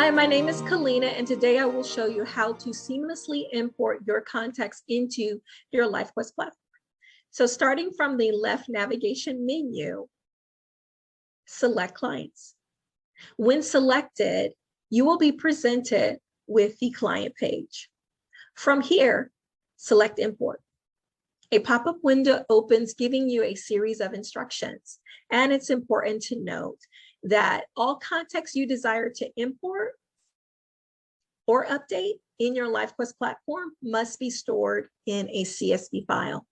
Hi, my name is Kalina, and today I will show you how to seamlessly import your contacts into your LyfQuest platform. So starting from the left navigation menu, select clients. When selected, you will be presented with the client page. From here, select import. A pop-up window opens giving you a series of instructions, and it's important to note that all contacts you desire to import or update in your LyfQuest platform must be stored in a CSV file.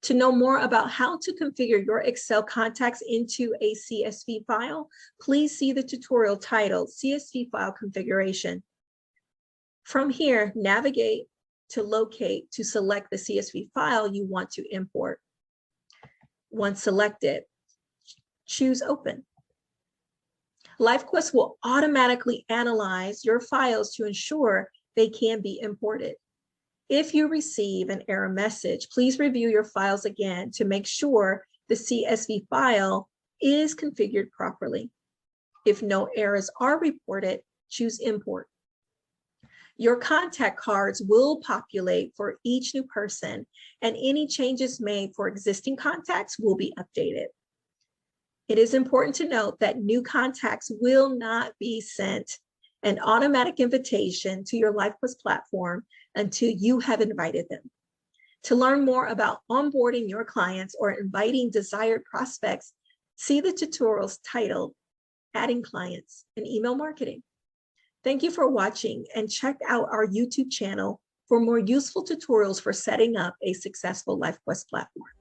To know more about how to configure your Excel contacts into a CSV file, please see the tutorial titled CSV File Configuration. From here, navigate to select the CSV file you want to import. Once selected, choose Open. LyfQuest will automatically analyze your files to ensure they can be imported. If you receive an error message, please review your files again to make sure the CSV file is configured properly. If no errors are reported, choose Import. Your contact cards will populate for each new person, and any changes made for existing contacts will be updated. It is important to note that new contacts will not be sent an automatic invitation to your LyfQuest platform until you have invited them. To learn more about onboarding your clients or inviting desired prospects, see the tutorials titled Adding Clients in Email Marketing. Thank you for watching, and check out our YouTube channel for more useful tutorials for setting up a successful LyfQuest platform.